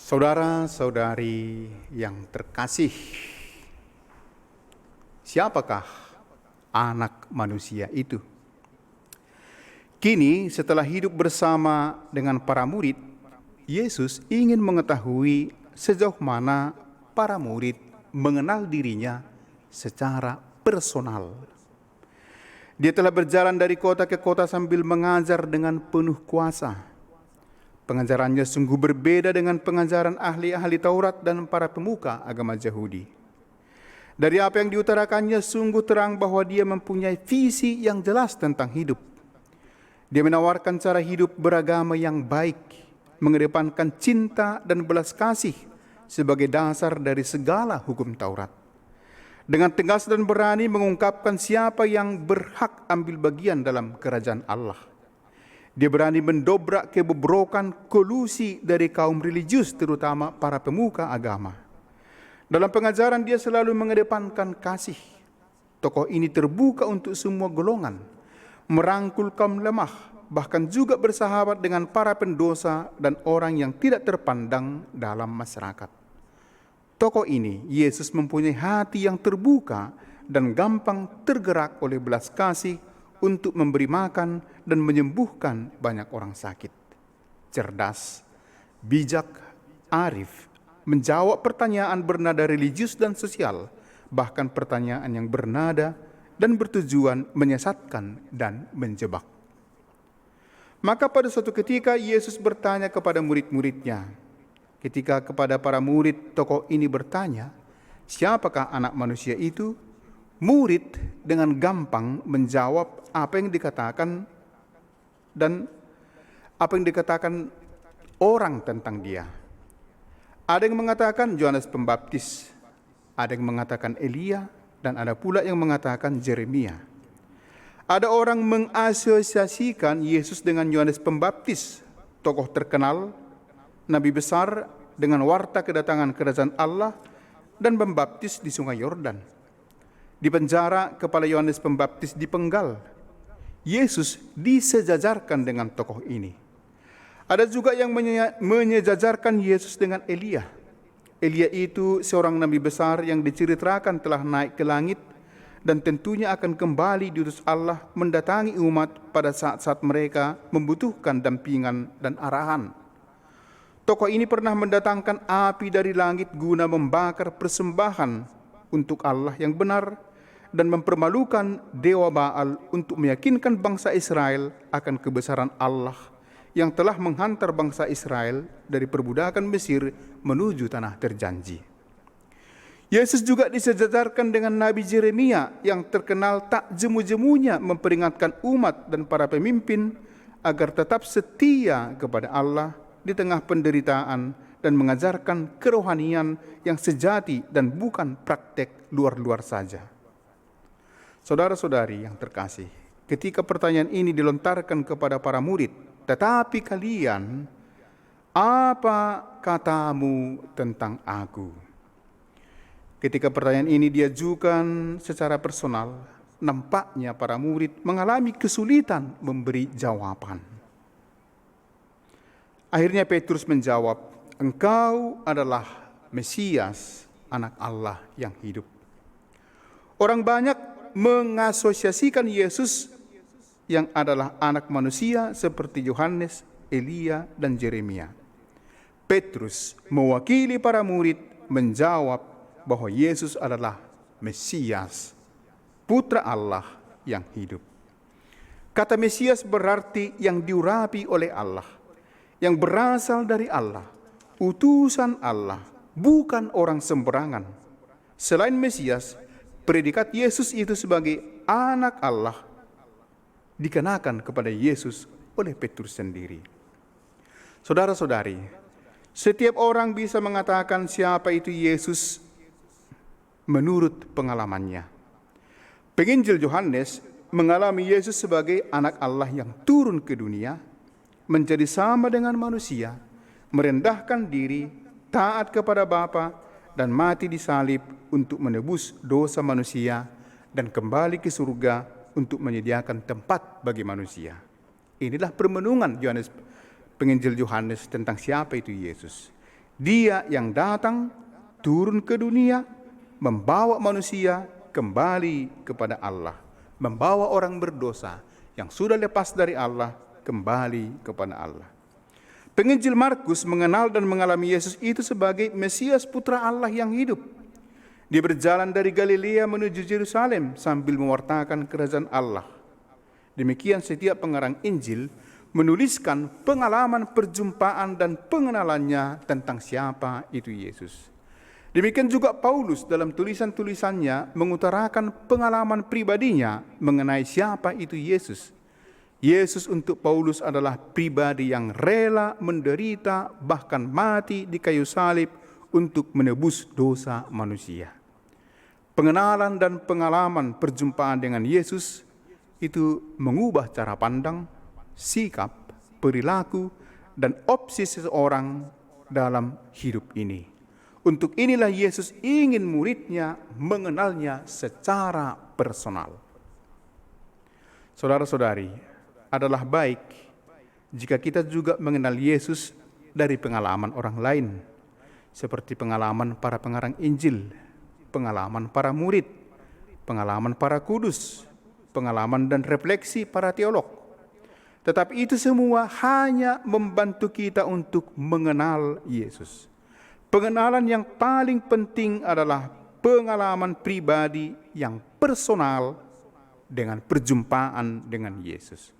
Saudara-saudari yang terkasih, siapakah anak manusia itu? Kini setelah hidup bersama dengan para murid, Yesus ingin mengetahui sejauh mana para murid mengenal dirinya secara personal. Dia telah berjalan dari kota ke kota sambil mengajar dengan penuh kuasa. Pengajarannya sungguh berbeda dengan pengajaran ahli-ahli Taurat dan para pemuka agama Yahudi. Dari apa yang diutarakannya sungguh terang bahwa dia mempunyai visi yang jelas tentang hidup. Dia menawarkan cara hidup beragama yang baik, mengedepankan cinta dan belas kasih sebagai dasar dari segala hukum Taurat. Dengan tegas dan berani mengungkapkan siapa yang berhak ambil bagian dalam kerajaan Allah. Dia berani mendobrak kebobrokan kolusi dari kaum religius, terutama para pemuka agama. Dalam pengajaran dia selalu mengedepankan kasih. Tokoh ini terbuka untuk semua golongan, merangkul kaum lemah, bahkan juga bersahabat dengan para pendosa dan orang yang tidak terpandang dalam masyarakat. Tokoh ini, Yesus mempunyai hati yang terbuka dan gampang tergerak oleh belas kasih untuk memberi makan dan menyembuhkan banyak orang sakit. Cerdas, bijak, arif, menjawab pertanyaan bernada religius dan sosial, bahkan pertanyaan yang bernada dan bertujuan menyesatkan dan menjebak. Maka pada suatu ketika Yesus bertanya kepada murid-muridnya. Ketika kepada para murid tokoh ini bertanya, siapakah anak manusia itu? Murid dengan gampang menjawab apa yang dikatakan dan apa yang dikatakan orang tentang dia. Ada yang mengatakan Yohanes Pembaptis, ada yang mengatakan Elia, dan ada pula yang mengatakan Yeremia. Ada orang mengasosiasikan Yesus dengan Yohanes Pembaptis, tokoh terkenal, nabi besar dengan warta kedatangan kerajaan Allah dan membaptis di Sungai Yordan. Di penjara, kepala Yohanes Pembaptis dipenggal. Yesus disejajarkan dengan tokoh ini. Ada juga yang menyejajarkan Yesus dengan Elia. Elia itu seorang nabi besar yang diceritakan telah naik ke langit dan tentunya akan kembali diutus Allah mendatangi umat pada saat-saat mereka membutuhkan dampingan dan arahan. Tokoh ini pernah mendatangkan api dari langit guna membakar persembahan untuk Allah yang benar dan mempermalukan dewa Baal untuk meyakinkan bangsa Israel akan kebesaran Allah yang telah menghantar bangsa Israel dari perbudakan Mesir menuju tanah terjanji. Yesus juga disejajarkan dengan Nabi Yeremia yang terkenal tak jemu-jemunya memperingatkan umat dan para pemimpin agar tetap setia kepada Allah di tengah penderitaan dan mengajarkan kerohanian yang sejati dan bukan praktek luar-luar saja. Saudara-saudari yang terkasih, ketika pertanyaan ini dilontarkan kepada para murid, tetapi kalian, apa katamu tentang aku? Ketika pertanyaan ini diajukan secara personal, nampaknya para murid mengalami kesulitan memberi jawaban. Akhirnya Petrus menjawab, engkau adalah Mesias, anak Allah yang hidup. Orang banyak mengasosiasikan Yesus yang adalah anak manusia seperti Yohanes, Elia, dan Yeremia. Petrus mewakili para murid menjawab bahwa Yesus adalah Mesias, Putra Allah yang hidup. Kata Mesias berarti yang diurapi oleh Allah, yang berasal dari Allah, utusan Allah, bukan orang sembarangan. Selain Mesias, predikat Yesus itu sebagai anak Allah dikenakan kepada Yesus oleh Petrus sendiri. Saudara-saudari, setiap orang bisa mengatakan siapa itu Yesus menurut pengalamannya. Penginjil Yohanes mengalami Yesus sebagai anak Allah yang turun ke dunia, menjadi sama dengan manusia, merendahkan diri, taat kepada Bapa, dan mati disalib untuk menebus dosa manusia dan kembali ke surga untuk menyediakan tempat bagi manusia. Inilah permenungan Penginjil Yohanes tentang siapa itu Yesus. Dia yang datang turun ke dunia, membawa manusia kembali kepada Allah, membawa orang berdosa yang sudah lepas dari Allah kembali kepada Allah. Penginjil Markus mengenal dan mengalami Yesus itu sebagai Mesias Putra Allah yang hidup. Dia berjalan dari Galilea menuju Yerusalem sambil mewartakan kerajaan Allah. Demikian setiap pengarang Injil menuliskan pengalaman perjumpaan dan pengenalannya tentang siapa itu Yesus. Demikian juga Paulus dalam tulisan-tulisannya mengutarakan pengalaman pribadinya mengenai siapa itu Yesus. Yesus untuk Paulus adalah pribadi yang rela menderita bahkan mati di kayu salib untuk menebus dosa manusia. Pengenalan dan pengalaman perjumpaan dengan Yesus itu mengubah cara pandang, sikap, perilaku, dan opsi seseorang dalam hidup ini. Untuk inilah Yesus ingin muridnya mengenalnya secara personal. Saudara-saudari, adalah baik jika kita juga mengenal Yesus dari pengalaman orang lain, seperti pengalaman para pengarang Injil, pengalaman para murid, pengalaman para kudus, pengalaman dan refleksi para teolog. Tetapi itu semua hanya membantu kita untuk mengenal Yesus. Pengenalan yang paling penting adalah pengalaman pribadi yang personal dengan perjumpaan dengan Yesus.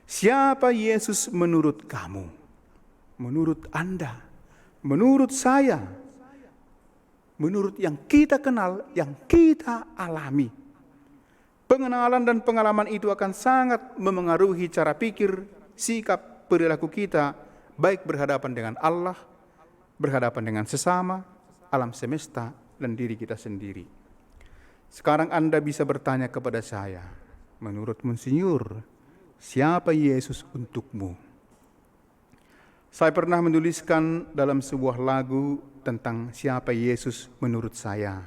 Siapa Yesus menurut kamu? Menurut Anda? Menurut saya? Menurut yang kita kenal, yang kita alami. Pengenalan dan pengalaman itu akan sangat memengaruhi cara pikir, sikap, perilaku kita, baik berhadapan dengan Allah, berhadapan dengan sesama, alam semesta, dan diri kita sendiri. Sekarang Anda bisa bertanya kepada saya, menurut Monsinyur, siapa Yesus untukmu? Saya pernah menuliskan dalam sebuah lagu tentang siapa Yesus menurut saya.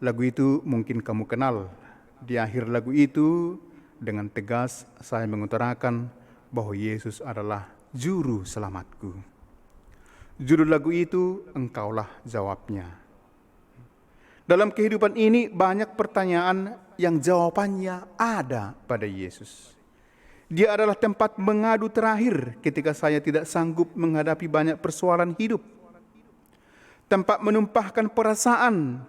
Lagu itu mungkin kamu kenal. Di akhir lagu itu, dengan tegas saya mengutarakan bahwa Yesus adalah juru selamatku. Judul lagu itu, engkaulah jawabnya. Dalam kehidupan ini banyak pertanyaan yang jawabannya ada pada Yesus. Dia adalah tempat mengadu terakhir ketika saya tidak sanggup menghadapi banyak persoalan hidup. Tempat menumpahkan perasaan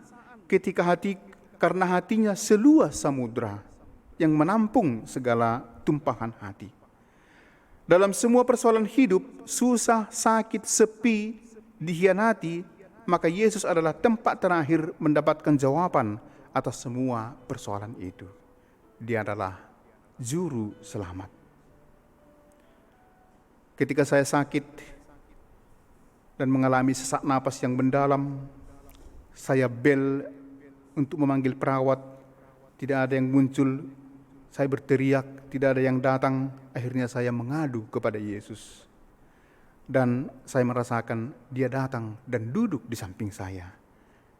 karena hatinya seluas samudra yang menampung segala tumpahan hati. Dalam semua persoalan hidup, susah, sakit, sepi, dikhianati, maka Yesus adalah tempat terakhir mendapatkan jawaban atas semua persoalan itu. Dia adalah juru selamat. Ketika saya sakit dan mengalami sesak napas yang mendalam, saya bel untuk memanggil perawat, tidak ada yang muncul. Saya berteriak, tidak ada yang datang. Akhirnya saya mengadu kepada Yesus. Dan saya merasakan dia datang dan duduk di samping saya.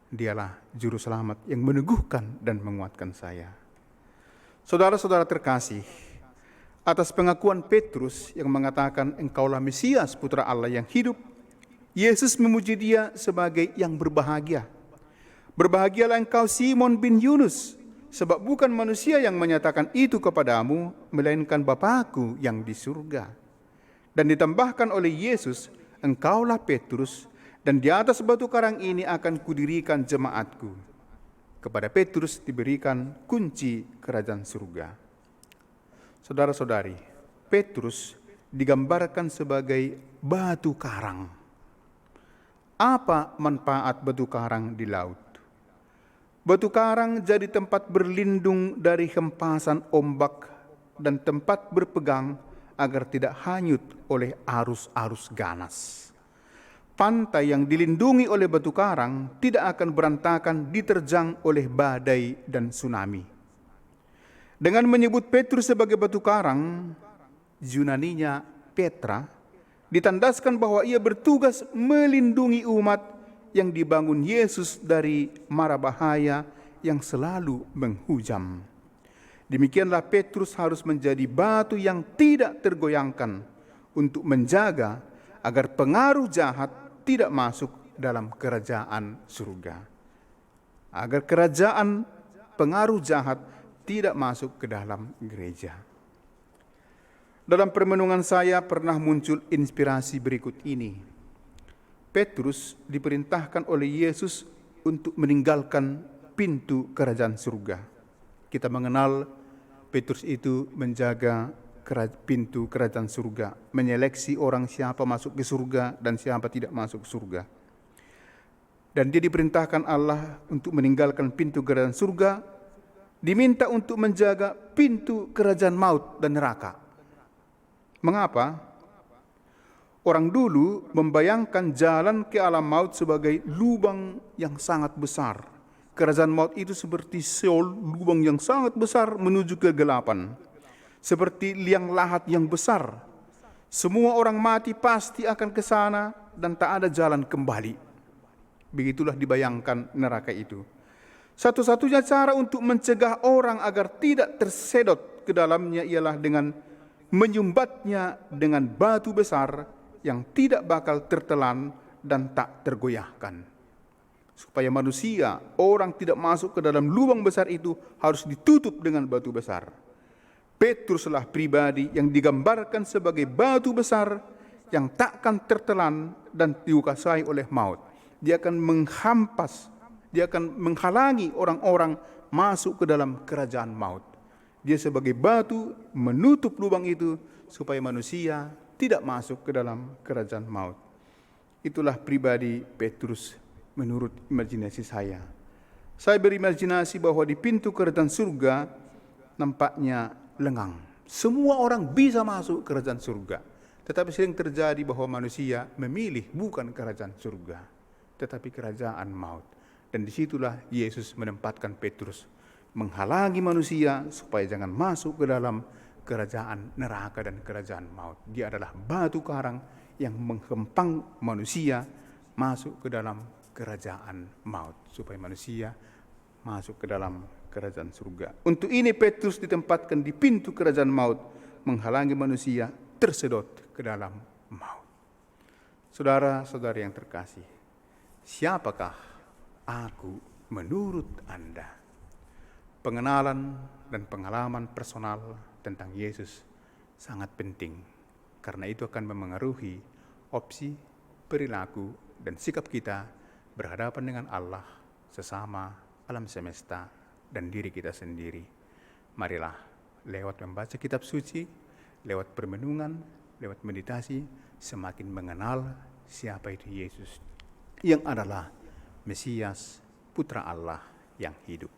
Dialah juru selamat yang meneguhkan dan menguatkan saya. Saudara-saudara terkasih, atas pengakuan Petrus yang mengatakan engkaulah Mesias Putra Allah yang hidup, Yesus memuji dia sebagai yang berbahagia. Berbahagialah engkau Simon bin Yunus, sebab bukan manusia yang menyatakan itu kepadamu, melainkan Bapa-Ku yang di surga. Dan ditambahkan oleh Yesus, engkaulah Petrus, dan di atas batu karang ini akan kudirikan jemaat-Ku. Kepada Petrus diberikan kunci kerajaan surga. Saudara-saudari, Petrus digambarkan sebagai batu karang. Apa manfaat batu karang di laut? Batu karang jadi tempat berlindung dari hempasan ombak dan tempat berpegang agar tidak hanyut oleh arus-arus ganas. Pantai yang dilindungi oleh batu karang tidak akan berantakan diterjang oleh badai dan tsunami. Dengan menyebut Petrus sebagai batu karang, Yunaninya Petra, ditandaskan bahwa ia bertugas melindungi umat yang dibangun Yesus dari mara bahaya yang selalu menghujam. Demikianlah Petrus harus menjadi batu yang tidak tergoyangkan untuk menjaga agar pengaruh jahat tidak masuk dalam kerajaan surga. Agar kerajaan pengaruh jahat tidak masuk ke dalam gereja. Dalam permenungan saya pernah muncul inspirasi berikut ini. Petrus diperintahkan oleh Yesus untuk meninggalkan pintu kerajaan surga. Kita mengenal Petrus itu menjaga pintu kerajaan surga, menyeleksi orang siapa masuk ke surga dan siapa tidak masuk surga. Dan dia diperintahkan Allah untuk meninggalkan pintu kerajaan surga, diminta untuk menjaga pintu kerajaan maut dan neraka. Mengapa? Orang dulu membayangkan jalan ke alam maut sebagai lubang yang sangat besar. Kerajaan maut itu seperti Seol, lubang yang sangat besar menuju kegelapan. Seperti liang lahat yang besar. Semua orang mati pasti akan ke sana dan tak ada jalan kembali. Begitulah dibayangkan neraka itu. Satu-satunya cara untuk mencegah orang agar tidak tersedot ke dalamnya ialah dengan menyumbatnya dengan batu besar yang tidak bakal tertelan dan tak tergoyahkan. Supaya manusia, orang tidak masuk ke dalam lubang besar itu harus ditutup dengan batu besar. Petruslah pribadi yang digambarkan sebagai batu besar yang takkan tertelan dan dikuasai oleh maut. Dia akan menghampas, dia akan menghalangi orang-orang masuk ke dalam kerajaan maut. Dia sebagai batu menutup lubang itu supaya manusia tidak masuk ke dalam kerajaan maut. Itulah pribadi Petrus menurut imajinasi saya. Saya berimajinasi bahwa di pintu kerajaan surga nampaknya lengang. Semua orang bisa masuk kerajaan surga. Tetapi sering terjadi bahwa manusia memilih bukan kerajaan surga, tetapi kerajaan maut. Dan disitulah Yesus menempatkan Petrus, menghalangi manusia supaya jangan masuk ke dalam kerajaan neraka dan kerajaan maut. Dia adalah batu karang yang menghempang manusia masuk ke dalam kerajaan maut, supaya manusia masuk ke dalam kerajaan surga. Untuk ini Petrus ditempatkan di pintu kerajaan maut, menghalangi manusia tersedot ke dalam maut. Saudara-saudari yang terkasih, siapakah aku menurut Anda? Pengenalan dan pengalaman personal tentang Yesus sangat penting, karena itu akan memengaruhi opsi, perilaku, dan sikap kita berhadapan dengan Allah, sesama, alam semesta, dan diri kita sendiri. Marilah lewat membaca kitab suci, lewat permenungan, lewat meditasi, semakin mengenal siapa itu Yesus, yang adalah Mesias, Putra Allah yang hidup.